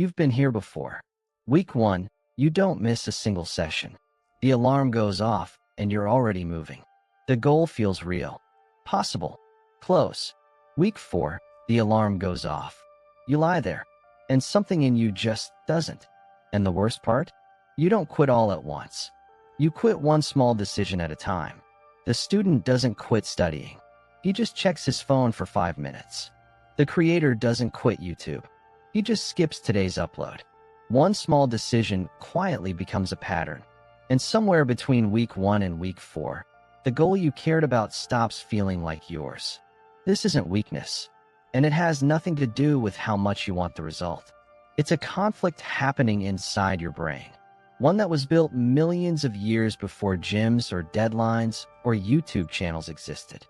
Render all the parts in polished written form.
You've been here before. Week 1, you don't miss a single session. The alarm goes off, and you're already moving. The goal feels real. Possible. Close. Week 4, the alarm goes off. You lie there, and something in you just doesn't. And the worst part? You don't quit all at once. You quit one small decision at a time. The student doesn't quit studying. He just checks his phone for 5 minutes. The creator doesn't quit YouTube. He just skips today's upload. One small decision quietly becomes a pattern. And somewhere between week 1 and week 4, the goal you cared about stops feeling like yours. This isn't weakness, and it has nothing to do with how much you want the result. It's a conflict happening inside your brain, one that was built millions of years before gyms or deadlines or YouTube channels existed.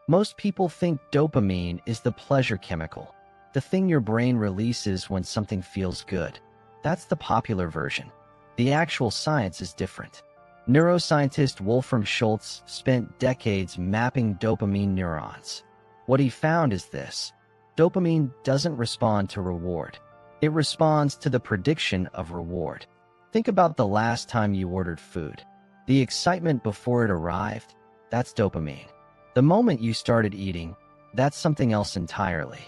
Most people think dopamine is the pleasure chemical, the thing your brain releases when something feels good. That's the popular version. The actual science is different. Neuroscientist Wolfram Schultz spent decades mapping dopamine neurons. What he found is this: dopamine doesn't respond to reward. It responds to the prediction of reward. Think about the last time you ordered food. The excitement before it arrived, that's dopamine. The moment you started eating, that's something else entirely.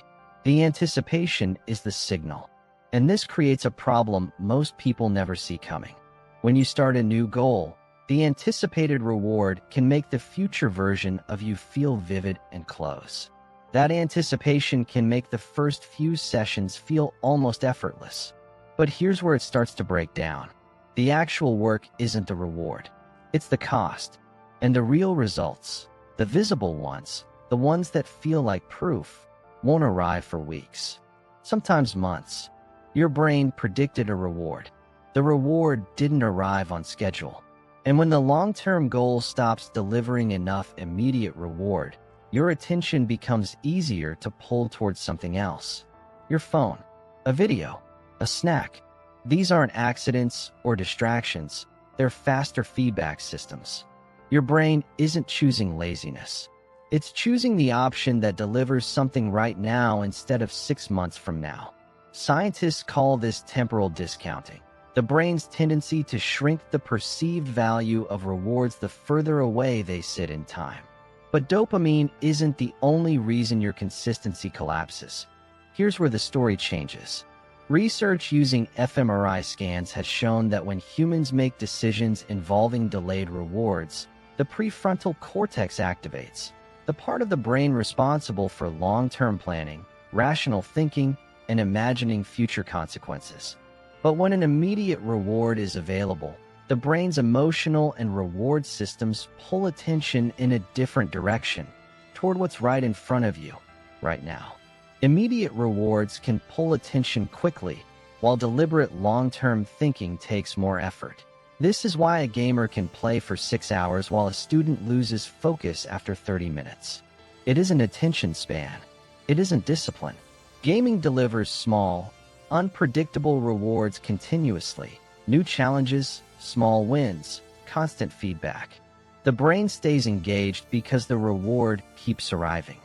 The anticipation is the signal. And this creates a problem most people never see coming. When you start a new goal, the anticipated reward can make the future version of you feel vivid and close. That anticipation can make the first few sessions feel almost effortless. But here's where it starts to break down. The actual work isn't the reward. It's the cost. And the real results, the visible ones, the ones that feel like proof, won't arrive for weeks, sometimes months. Your brain predicted a reward. The reward didn't arrive on schedule. And when the long-term goal stops delivering enough immediate reward, your attention becomes easier to pull towards something else. Your phone, a video, a snack. These aren't accidents or distractions. They're faster feedback systems. Your brain isn't choosing laziness. It's choosing the option that delivers something right now instead of 6 months from now. Scientists call this temporal discounting, the brain's tendency to shrink the perceived value of rewards the further away they sit in time. But dopamine isn't the only reason your consistency collapses. Here's where the story changes. Research using fMRI scans has shown that when humans make decisions involving delayed rewards, the prefrontal cortex activates, the part of the brain responsible for long-term planning, rational thinking, and imagining future consequences. But when an immediate reward is available, the brain's emotional and reward systems pull attention in a different direction, toward what's right in front of you, right now. Immediate rewards can pull attention quickly, while deliberate long-term thinking takes more effort. This is why a gamer can play for 6 hours while a student loses focus after 30 minutes. It isn't attention span. It isn't discipline. Gaming delivers small, unpredictable rewards continuously. New challenges, small wins, constant feedback. The brain stays engaged because the reward keeps arriving.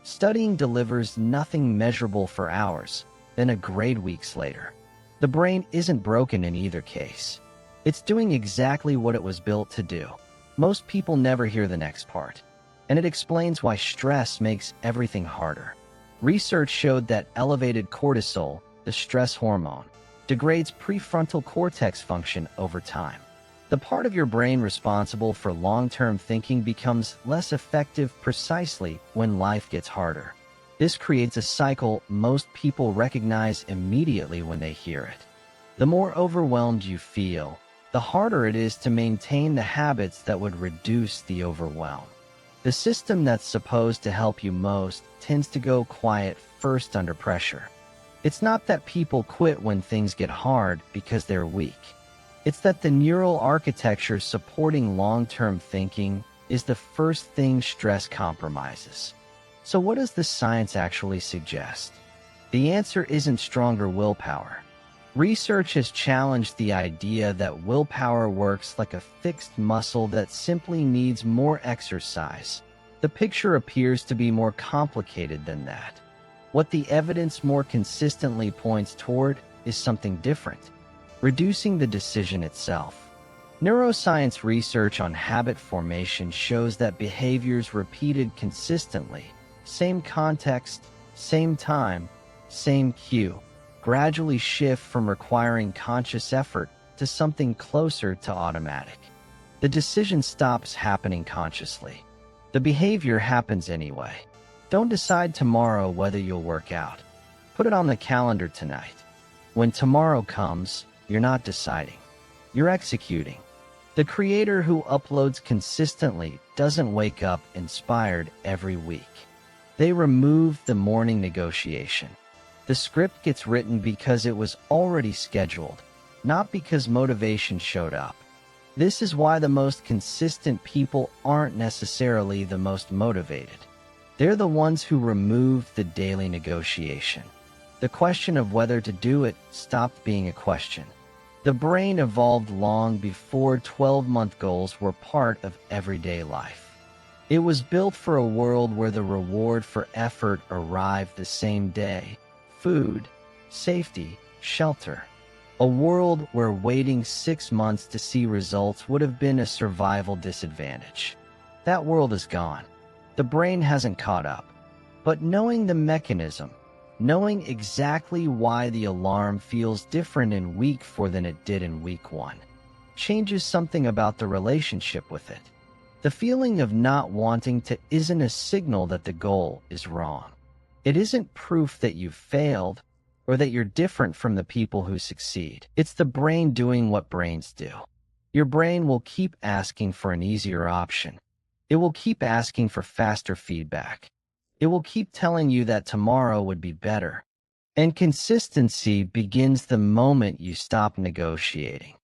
Studying delivers nothing measurable for hours, then a grade weeks later. The brain isn't broken in either case. It's doing exactly what it was built to do. Most people never hear the next part, and it explains why stress makes everything harder. Research showed that elevated cortisol, the stress hormone, degrades prefrontal cortex function over time. The part of your brain responsible for long-term thinking becomes less effective precisely when life gets harder. This creates a cycle most people recognize immediately when they hear it. The more overwhelmed you feel, the harder it is to maintain the habits that would reduce the overwhelm. The system that's supposed to help you most tends to go quiet first under pressure. It's not that people quit when things get hard because they're weak. It's that the neural architecture supporting long-term thinking is the first thing stress compromises. So what does the science actually suggest? The answer isn't stronger willpower. Research has challenged the idea that willpower works like a fixed muscle that simply needs more exercise. The picture appears to be more complicated than that. What the evidence more consistently points toward is something different, reducing the decision itself. Neuroscience research on habit formation shows that behaviors repeated consistently, same context, same time, same cue, gradually shift from requiring conscious effort to something closer to automatic. The decision stops happening consciously. The behavior happens anyway. Don't decide tomorrow whether you'll work out. Put it on the calendar tonight. When tomorrow comes, you're not deciding. You're executing. The creator who uploads consistently doesn't wake up inspired every week. They remove the morning negotiation. The script gets written because it was already scheduled, not because motivation showed up. This is why the most consistent people aren't necessarily the most motivated. They're the ones who remove the daily negotiation. The question of whether to do it stopped being a question. The brain evolved long before 12-month goals were part of everyday life. It was built for a world where the reward for effort arrived the same day: food, safety, shelter. A world where waiting 6 months to see results would have been a survival disadvantage. That world is gone. The brain hasn't caught up. But knowing the mechanism, knowing exactly why the alarm feels different in week 4 than it did in week 1, changes something about the relationship with it. The feeling of not wanting to isn't a signal that the goal is wrong. It isn't proof that you've failed or that you're different from the people who succeed. It's the brain doing what brains do. Your brain will keep asking for an easier option. It will keep asking for faster feedback. It will keep telling you that tomorrow would be better. And consistency begins the moment you stop negotiating.